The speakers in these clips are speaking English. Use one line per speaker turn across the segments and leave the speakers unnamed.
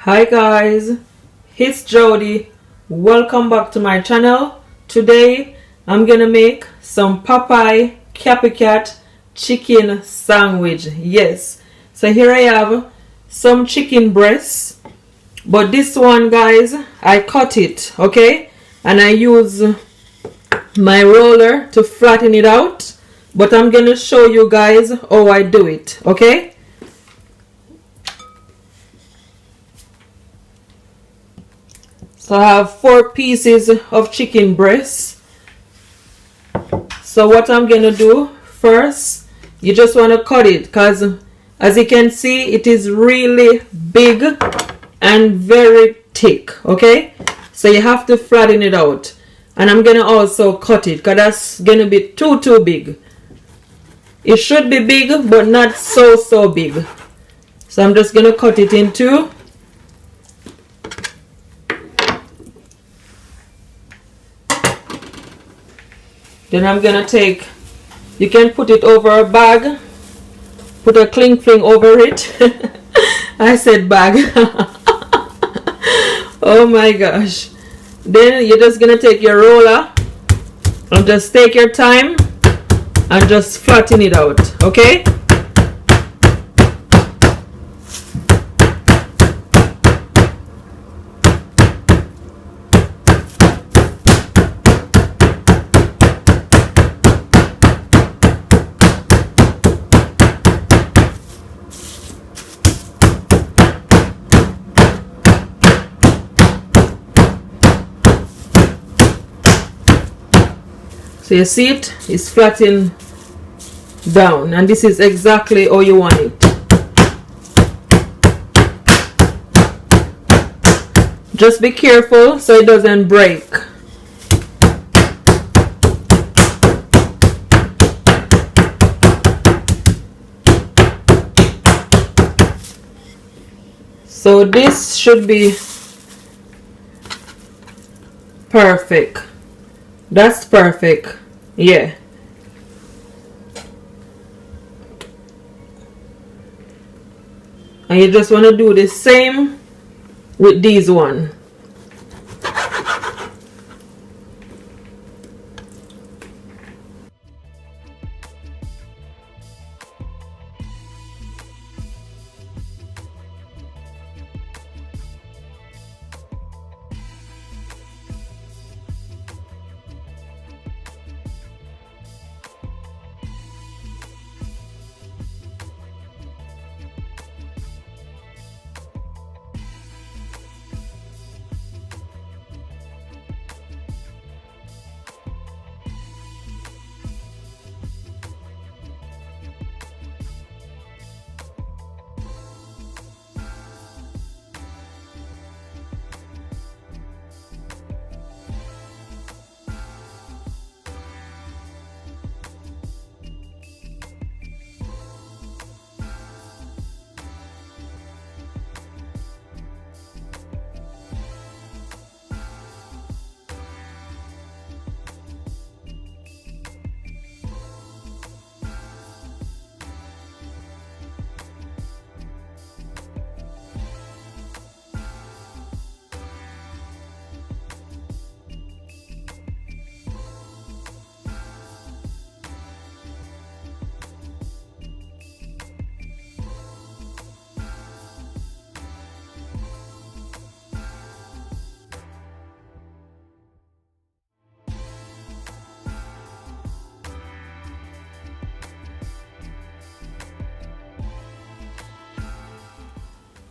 Hi guys, it's Jody. Welcome back to my channel. Today I'm gonna make some Popeye Copycat chicken sandwich. Yes, so here I have some chicken breasts, but this one, guys, I cut it, okay, and I use my roller to flatten it out, but I'm gonna show you guys how I do it, okay? So I have 4 pieces of chicken breast. So what I'm gonna do first, you just want to cut it, because as you can see, it is really big and very thick, okay? So you have to flatten it out, and I'm gonna also cut it because that's gonna be too big. It should be big, but not so big. So I'm just gonna cut it in 2. Then I'm gonna take, you can put it over a bag, put a cling film over it. I said bag. Oh my gosh. Then you're just gonna take your roller and just take your time and just flatten it out, okay? So you see it is flattened down, and this is exactly how you want it. Just be careful so it doesn't break. So this should be perfect. That's perfect. Yeah. And you just want to do the same with these one.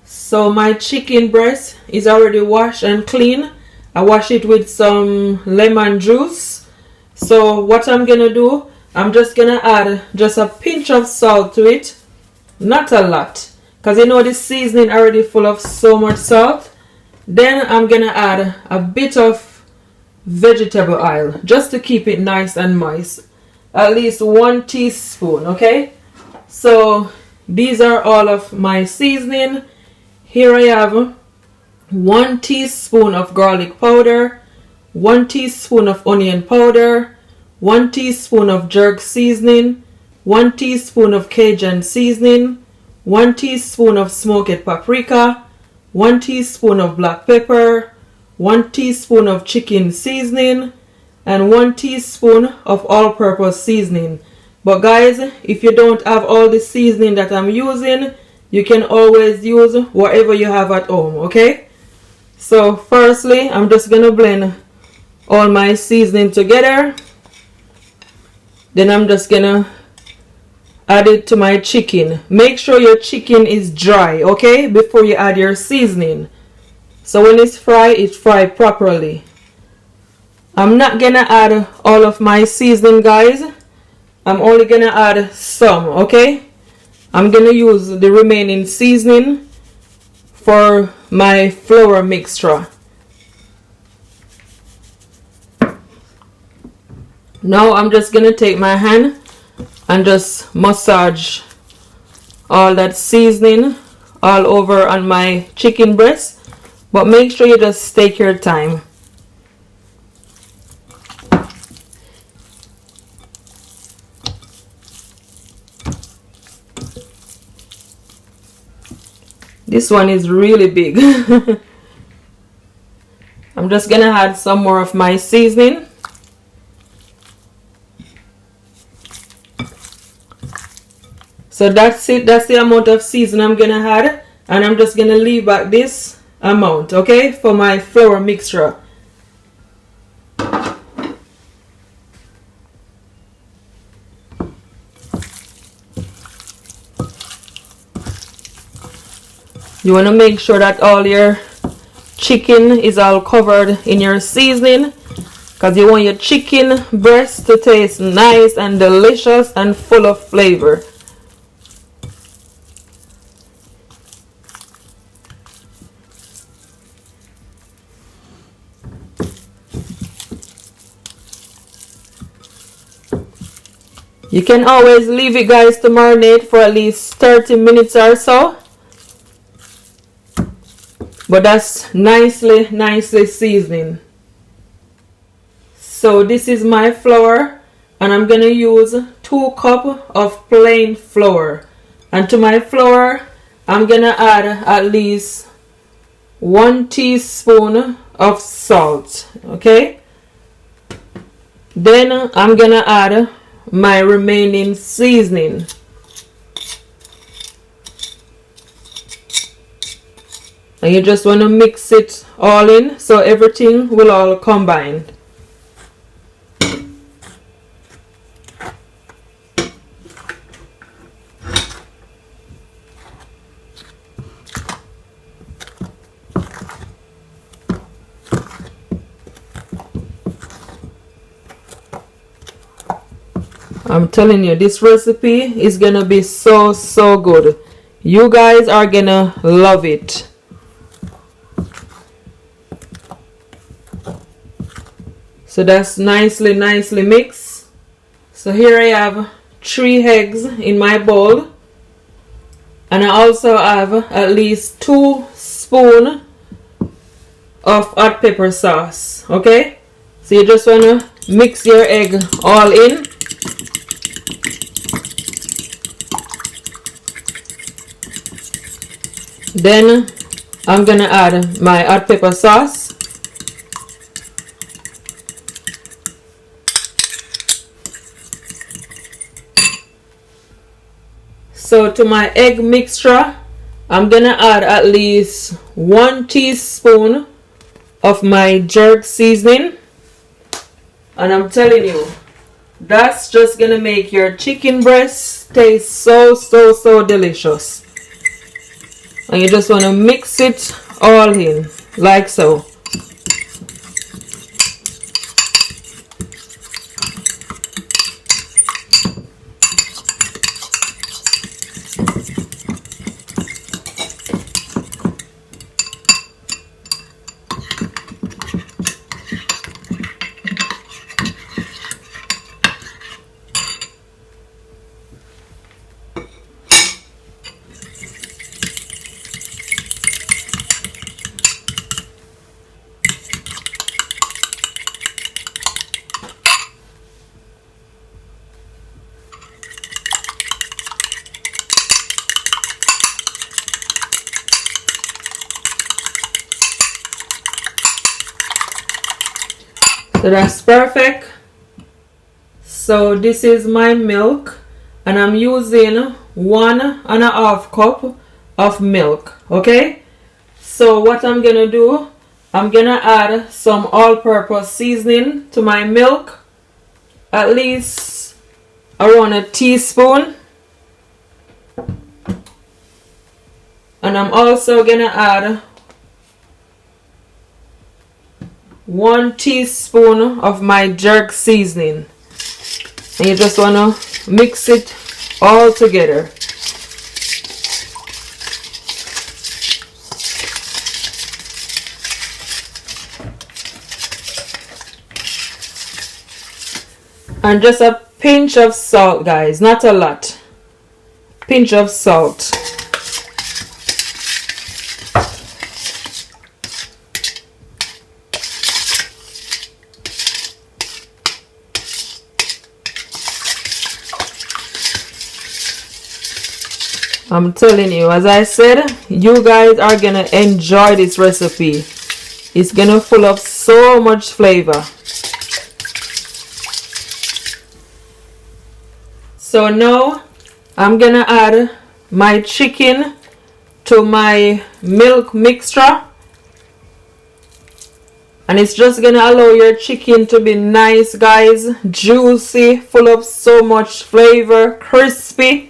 So my chicken breast is already washed and clean. I wash it with some lemon juice. So what I'm gonna do, I'm just gonna add just a pinch of salt to it. Not a lot, because you know this seasoning already full of so much salt. Then I'm gonna add a bit of vegetable oil just to keep it nice and moist. At least 1 teaspoon, okay? So these are all of my seasoning. Here I have 1 teaspoon of garlic powder, 1 teaspoon of onion powder, 1 teaspoon of jerk seasoning, 1 teaspoon of Cajun seasoning, 1 teaspoon of smoked paprika, 1 teaspoon of black pepper, 1 teaspoon of chicken seasoning, and 1 teaspoon of all-purpose seasoning. But guys, if you don't have all the seasoning that I'm using, you can always use whatever you have at home, okay? So firstly, I'm just gonna blend all my seasoning together. Then I'm just gonna add it to my chicken. Make sure your chicken is dry, okay, before you add your seasoning. So when it's fried properly. I'm not gonna add all of my seasoning, guys. I'm only gonna add some, okay? I'm gonna use the remaining seasoning for my flour mixture. Now I'm just gonna take my hand and just massage all that seasoning all over on my chicken breast, but make sure you just take your time. This one is really big. I'm just gonna add some more of my seasoning. So that's it. That's the amount of seasoning I'm gonna add, and I'm just gonna leave back this amount, okay, for my flour mixture. You want to make sure that all your chicken is all covered in your seasoning, because you want your chicken breast to taste nice and delicious and full of flavor. You can always leave it, guys, to marinate for at least 30 minutes or so. But that's nicely seasoning. So this is my flour, and I'm gonna use 2 cups of plain flour. And to my flour, I'm gonna add at least 1 teaspoon of salt, okay? Then I'm gonna add my remaining seasoning. And you just want to mix it all in so everything will all combine. I'm telling you, this recipe is gonna be so good. You guys are gonna love it. So that's nicely mixed. So here I have 3 eggs in my bowl, and I also have at least 2 spoons of hot pepper sauce, okay? So you just want to mix your egg all in. Then I'm gonna add my hot pepper sauce. So to my egg mixture, I'm gonna add at least 1 teaspoon of my jerk seasoning. And I'm telling you, that's just gonna make your chicken breast taste so delicious. And you just want to mix it all in like so. So that's perfect. So this is my milk, and I'm using 1.5 cup of milk. Okay, so what I'm gonna do, I'm gonna add some all-purpose seasoning to my milk, at least around a teaspoon. And I'm also gonna add 1 teaspoon of my jerk seasoning. And you just wanna mix it all together. And just a pinch of salt, guys, not a lot. Pinch of salt. I'm telling you, as I said, you guys are gonna enjoy this recipe. It's gonna full of so much flavor. So now I'm gonna add my chicken to my milk mixture, and it's just gonna allow your chicken to be nice, guys, juicy, full of so much flavor, crispy.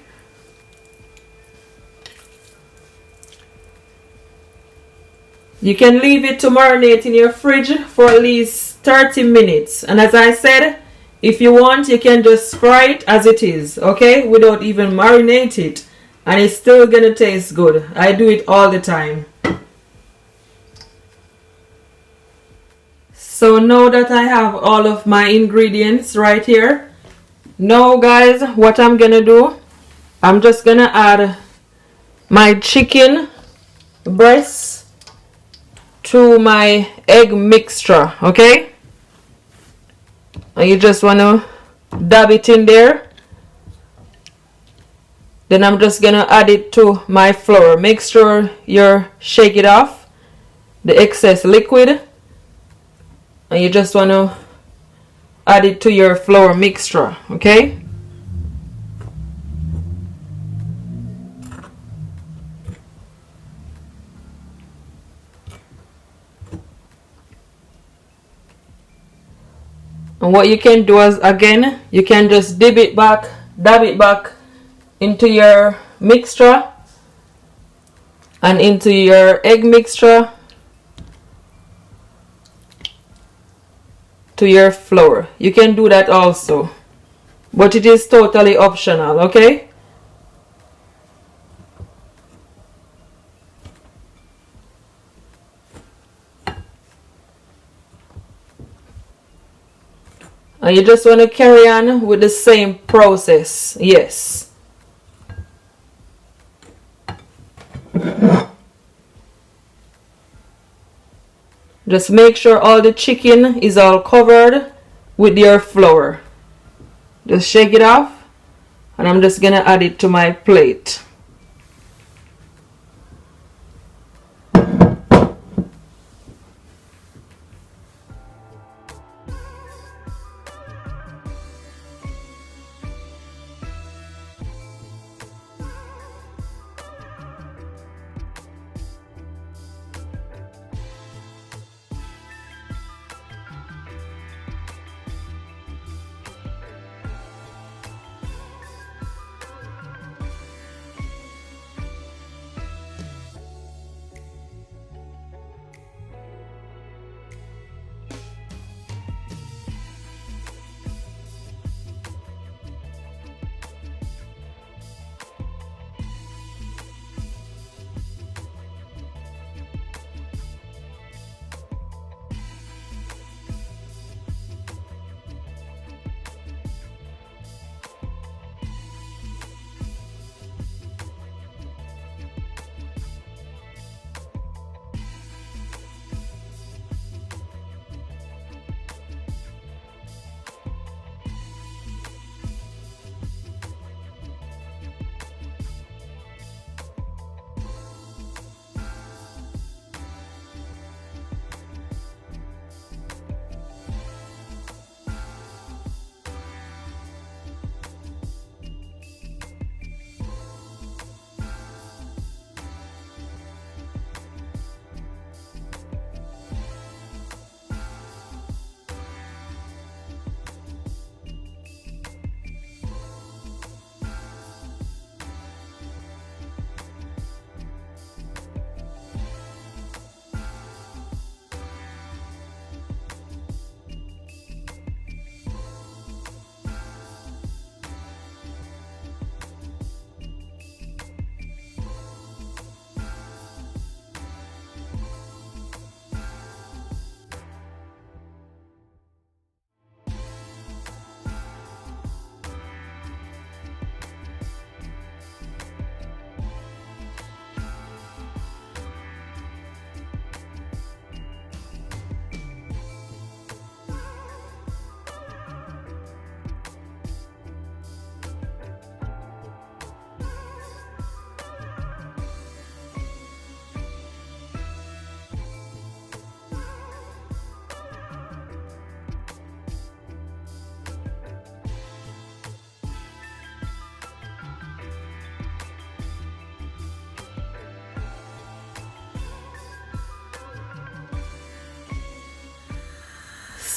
You can leave it to marinate in your fridge for at least 30 minutes. And as I said, if you want, you can just fry it as it is, okay? Without even marinate it. And it's still gonna taste good. I do it all the time. So now that I have all of my ingredients right here, now guys, what I'm gonna do, I'm just gonna add my chicken breast to my egg mixture, okay? And you just want to dab it in there. Then I'm just gonna add it to my flour. Make sure you shake it off the excess liquid, and you just want to add it to your flour mixture, okay? And what you can do is, again, you can just dab it back into your mixture and into your egg mixture to your flour. You can do that also, but it is totally optional, okay? And you just want to carry on with the same process. Yes. Just make sure all the chicken is all covered with your flour. Just shake it off, and I'm just gonna add it to my plate.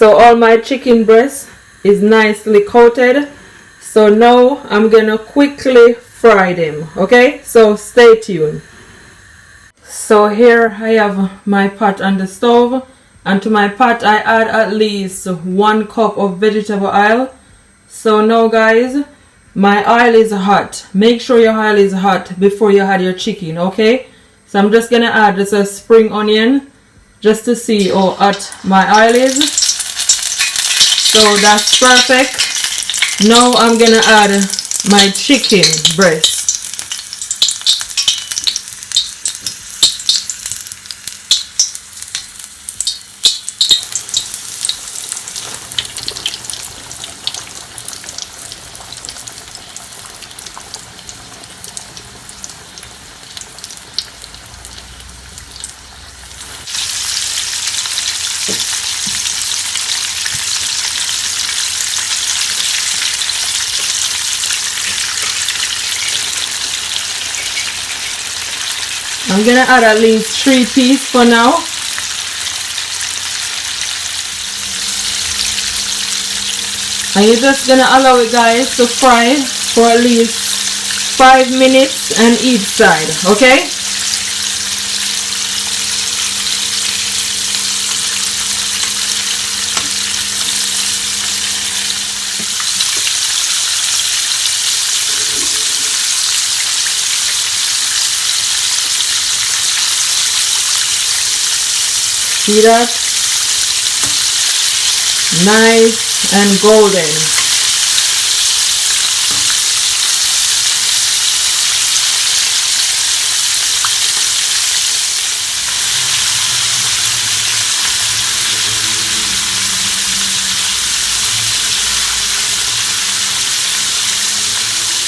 So all my chicken breast is nicely coated. So now I'm gonna quickly fry them. Okay, so stay tuned. So here I have my pot on the stove, and to my pot I add at least 1 cup of vegetable oil. So now guys, my oil is hot. Make sure your oil is hot before you add your chicken, okay? So I'm just gonna add just a spring onion just to see how hot my oil is. So that's perfect. Now I'm gonna add my chicken breast. I'm gonna add at least 3 pieces for now. And you're just gonna allow it guys to fry for at least 5 minutes on each side, okay? See that? Nice and golden.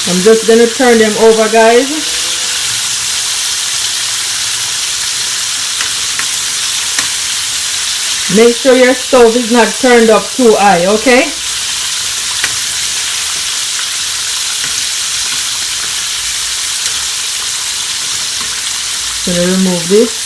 I'm just gonna turn them over guys. Make sure your stove is not turned up too high, okay? Gonna remove this.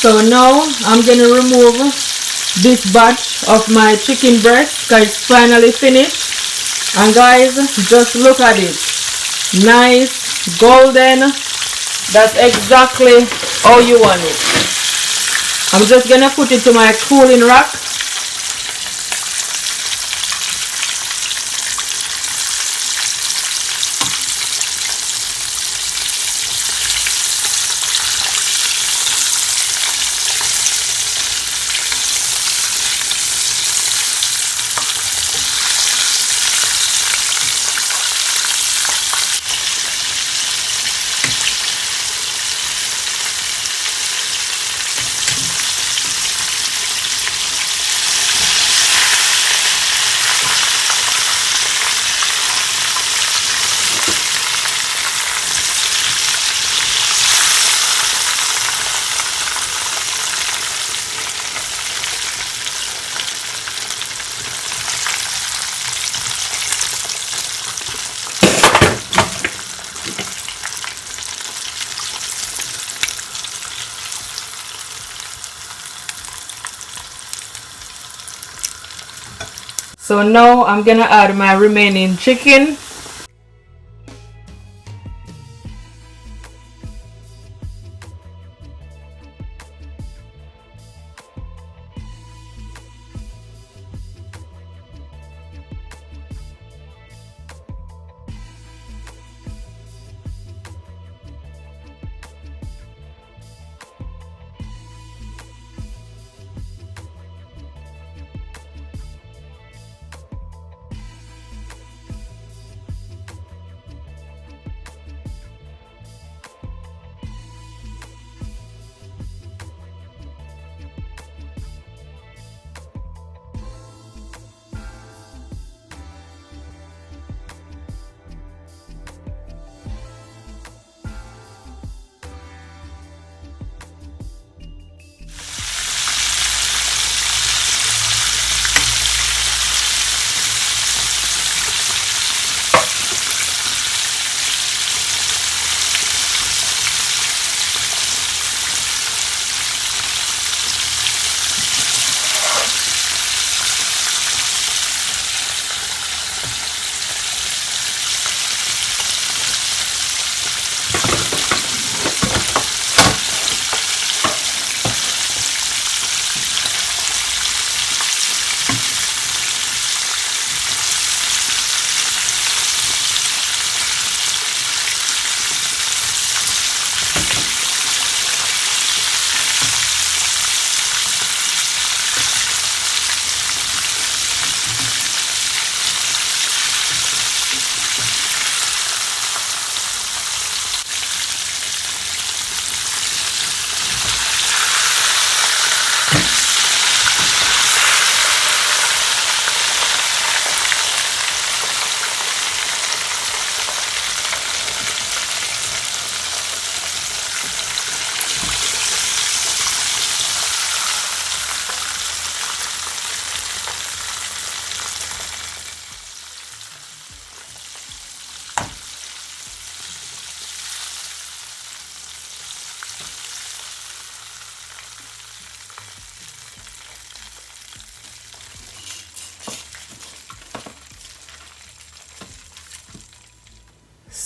So now I'm gonna remove this batch of my chicken breast because it's finally finished. And guys, just look at it. Nice, golden. That's exactly how you want it. I'm just gonna put it to my cooling rack. So now I'm gonna add my remaining chicken.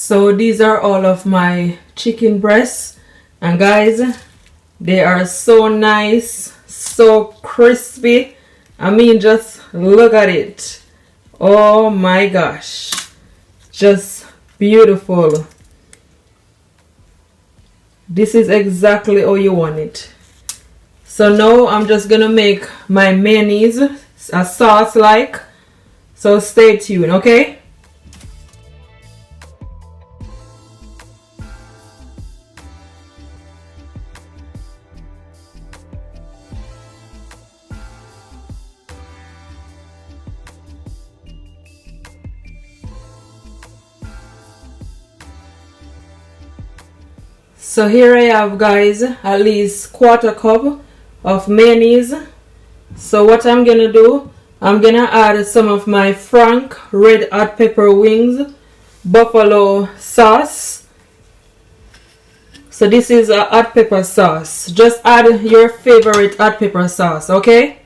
So these are all of my chicken breasts, and guys, they are so nice, so crispy. I mean, just look at it. Oh my gosh, just beautiful. This is exactly how you want it. So now I'm just gonna make my mayonnaise, a sauce like. So stay tuned, okay? So here I have, guys, at least quarter cup of mayonnaise. So what I'm gonna do, I'm gonna add some of my Frank red hot pepper wings buffalo sauce. So this is a hot pepper sauce. Just add your favorite hot pepper sauce, okay?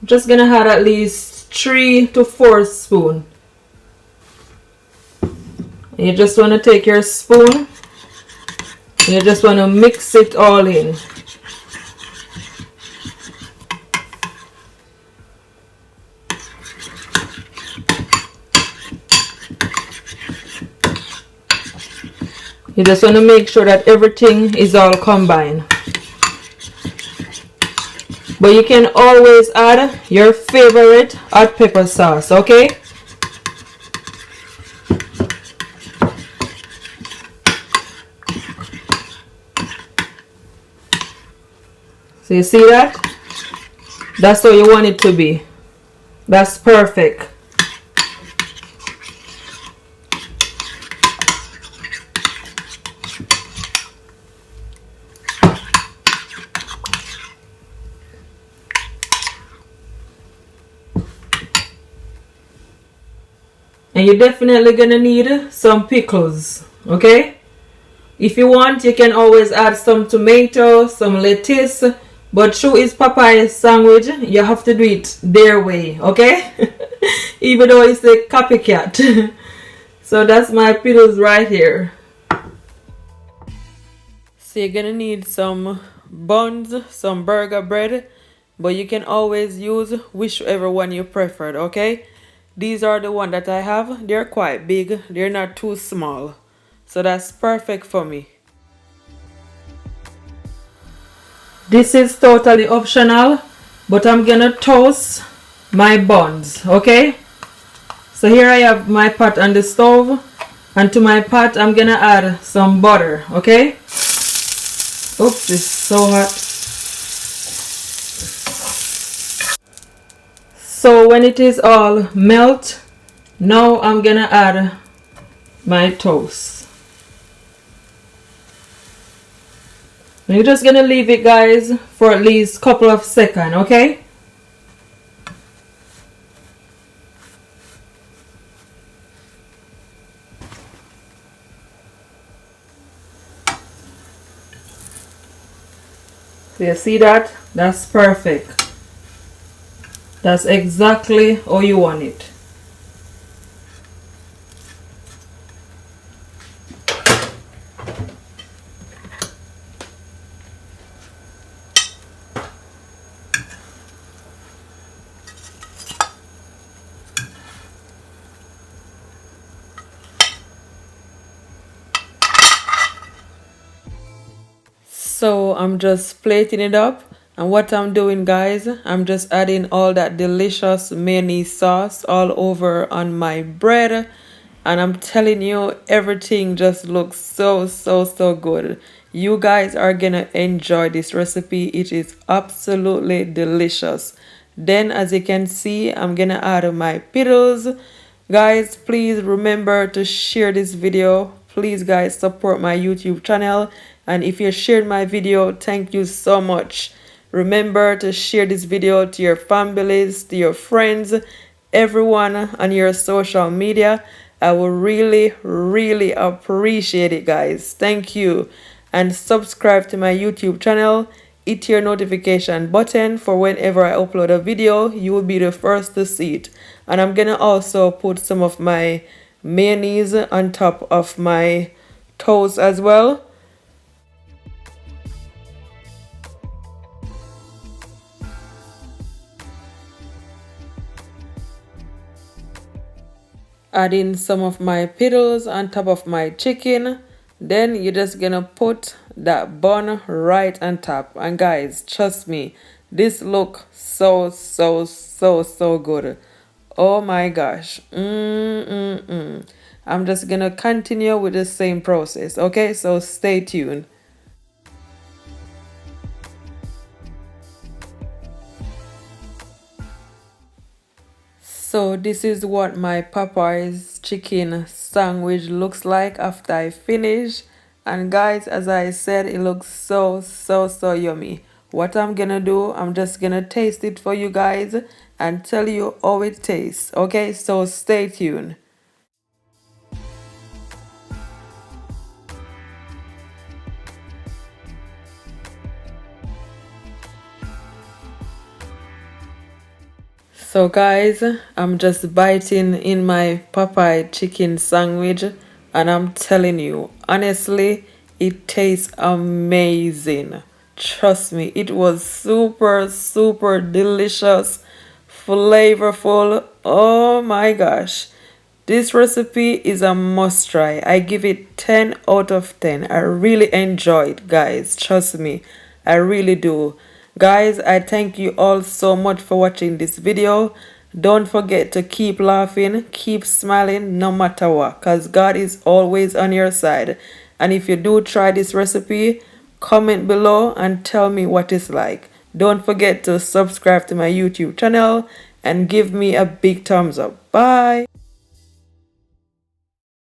I'm just gonna add at least 3 to 4 spoons. You just want to take your spoon, you just want to mix it all in. You just want to make sure that everything is all combined. But you can always add your favorite hot pepper sauce, okay? So you see that? That's how you want it to be. That's perfect. And you're definitely gonna need some pickles, okay? If you want, you can always add some tomato, some lettuce, but true is Popeyes sandwich, you have to do it their way, okay? Even though it's a copycat. So that's my pickles right here. So you're gonna need some buns, some burger bread, but you can always use whichever one you preferred, okay? These are the one that I have. They're quite big. They're not too small. So that's perfect for me. This is totally optional, but I'm gonna toast my buns, okay? So here I have my pot on the stove, and to my pot I'm gonna add some butter, okay? Oops, it's so hot. So when it is all melt, now I'm gonna add my toast. You're just gonna leave it, guys, for at least a couple of seconds, okay? So you see that? That's perfect. That's exactly how you want it. So I'm just plating it up. And what I'm doing, guys, I'm just adding all that delicious mayonnaise sauce all over on my bread. And I'm telling you, everything just looks so good. You guys are gonna enjoy this recipe. It is absolutely delicious. Then, as you can see, I'm gonna add my pickles. Guys, please remember to share this video. Please, guys, support my YouTube channel. And if you shared my video, thank you so much. Remember to share this video to your families, to your friends, everyone on your social media. I will really appreciate it, guys. Thank you. And subscribe to my YouTube channel. hit your notification button for whenever I upload a video. You will be the first to see it. And I'm gonna also put some of my mayonnaise on top of my toast as well. Add in some of my pickles on top of my chicken. Then you're just gonna put that bun right on top. And guys, trust me, this look so good. Oh my gosh. I'm just gonna continue with the same process. Okay, so stay tuned. So this is what my Popeyes chicken sandwich looks like after I finish. And guys, as I said, it looks so yummy. What I'm gonna do, I'm just gonna taste it for you guys and tell you how it tastes. Okay, so stay tuned. So guys, I'm just biting in my Popeye chicken sandwich and I'm telling you, honestly, it tastes amazing. Trust me, it was super delicious, flavorful. Oh my gosh. This recipe is a must try. I give it 10 out of 10. I really enjoy it, guys. Trust me, I really do. Guys, I thank you all so much for watching this video. Don't forget to keep laughing, keep smiling no matter what, because God is always on your side. And if you do try this recipe, comment below and tell me what it's like. Don't forget to subscribe to my YouTube channel and give me a big thumbs up. Bye.